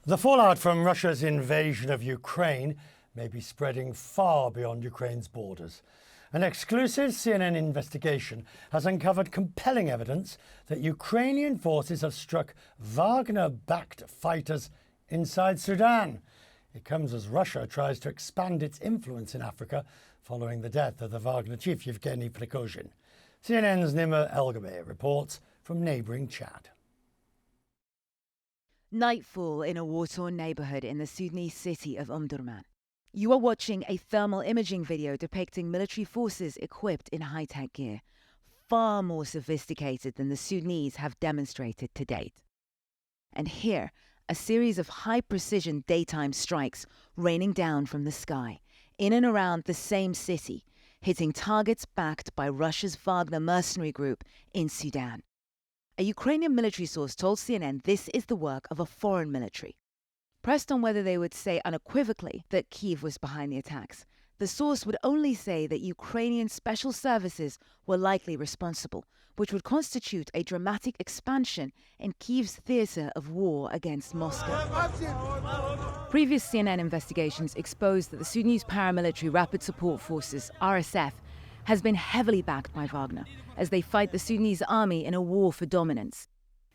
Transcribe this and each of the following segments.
The fallout from Russia's invasion of Ukraine may be spreading far beyond Ukraine's borders. An exclusive CNN investigation has uncovered compelling evidence that Ukrainian forces have struck Wagner-backed fighters inside Sudan. It comes as Russia tries to expand its influence in Africa following the death of the Wagner chief Yevgeny Prigozhin. CNN's Nima Elgabay reports from neighbouring Chad. Nightfall in a war-torn neighborhood in the Sudanese city of Omdurman. You are watching a thermal imaging video depicting military forces equipped in high-tech gear, far more sophisticated than the Sudanese have demonstrated to date. And here, a series of high-precision daytime strikes raining down from the sky, in and around the same city, hitting targets backed by Russia's Wagner mercenary group in Sudan. A Ukrainian military source told CNN this is the work of a foreign military. Pressed on whether they would say unequivocally that Kyiv was behind the attacks, the source would only say that Ukrainian special services were likely responsible, which would constitute a dramatic expansion in Kyiv's theatre of war against Moscow. Previous CNN investigations exposed that the Sudanese paramilitary Rapid Support Forces, RSF, has been heavily backed by Wagner as they fight the Sudanese army in a war for dominance.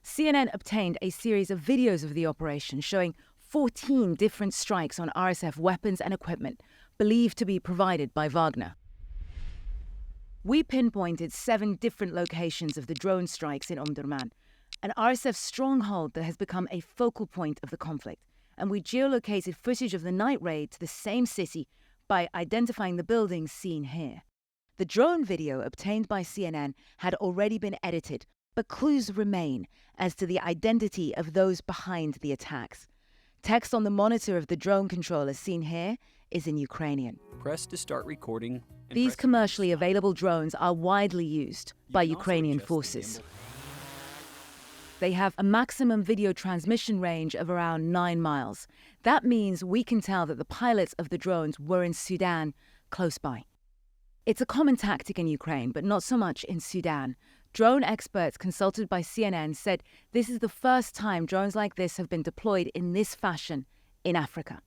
CNN obtained a series of videos of the operation showing 14 different strikes on RSF weapons and equipment believed to be provided by Wagner. We pinpointed 7 different locations of the drone strikes in Omdurman, an RSF stronghold that has become a focal point of the conflict, and we geolocated footage of the night raid to the same city by identifying the buildings seen here. The drone video obtained by CNN had already been edited, but clues remain as to the identity of those behind the attacks. Text on the monitor of the drone controller seen here is in Ukrainian. Press to start recording. These commercially available drones are widely used by Ukrainian forces. They have a maximum video transmission range of around 9 miles. That means we can tell that the pilots of the drones were in Sudan, close by. It's a common tactic in Ukraine, but not so much in Sudan. Drone experts consulted by CNN said this is the first time drones like this have been deployed in this fashion in Africa.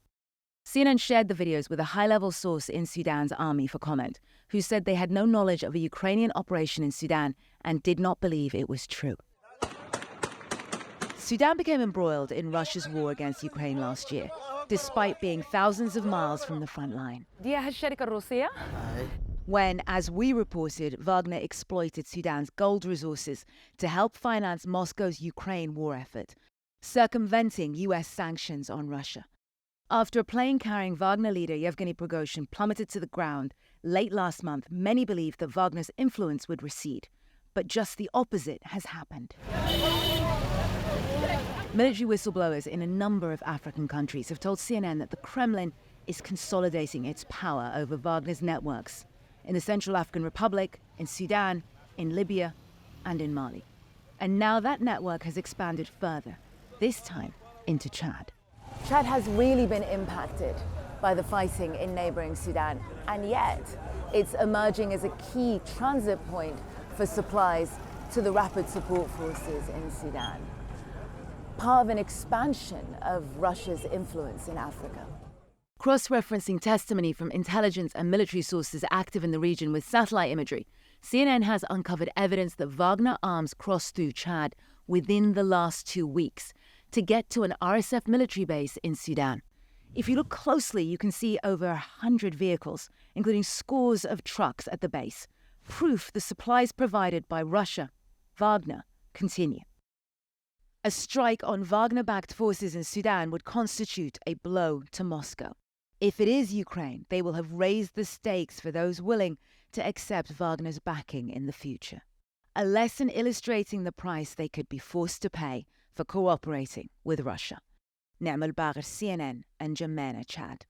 CNN shared the videos with a high-level source in Sudan's army for comment, who said they had no knowledge of a Ukrainian operation in Sudan and did not believe it was true. Sudan became embroiled in Russia's war against Ukraine last year, despite being thousands of miles from the front line. When, as we reported, Wagner exploited Sudan's gold resources to help finance Moscow's Ukraine war effort, circumventing US sanctions on Russia. After a plane carrying Wagner leader Yevgeny Prigozhin plummeted to the ground late last month, many believed that Wagner's influence would recede. But just the opposite has happened. Military whistleblowers in a number of African countries have told CNN that the Kremlin is consolidating its power over Wagner's networks in the Central African Republic, in Sudan, in Libya, and in Mali. And now that network has expanded further, this time into Chad. Chad has really been impacted by the fighting in neighboring Sudan, and yet it's emerging as a key transit point for supplies to the Rapid Support Forces in Sudan, part of an expansion of Russia's influence in Africa. Cross-referencing testimony from intelligence and military sources active in the region with satellite imagery, CNN has uncovered evidence that Wagner arms crossed through Chad within the last 2 weeks to get to an RSF military base in Sudan. If you look closely, you can see over 100 vehicles, including scores of trucks at the base, proof the supplies provided by Russia, Wagner, continue. A strike on Wagner-backed forces in Sudan would constitute a blow to Moscow. If it is Ukraine, they will have raised the stakes for those willing to accept Wagner's backing in the future. A lesson illustrating the price they could be forced to pay for cooperating with Russia. Nima Elgabay, CNN, and N'Djamena, Chad.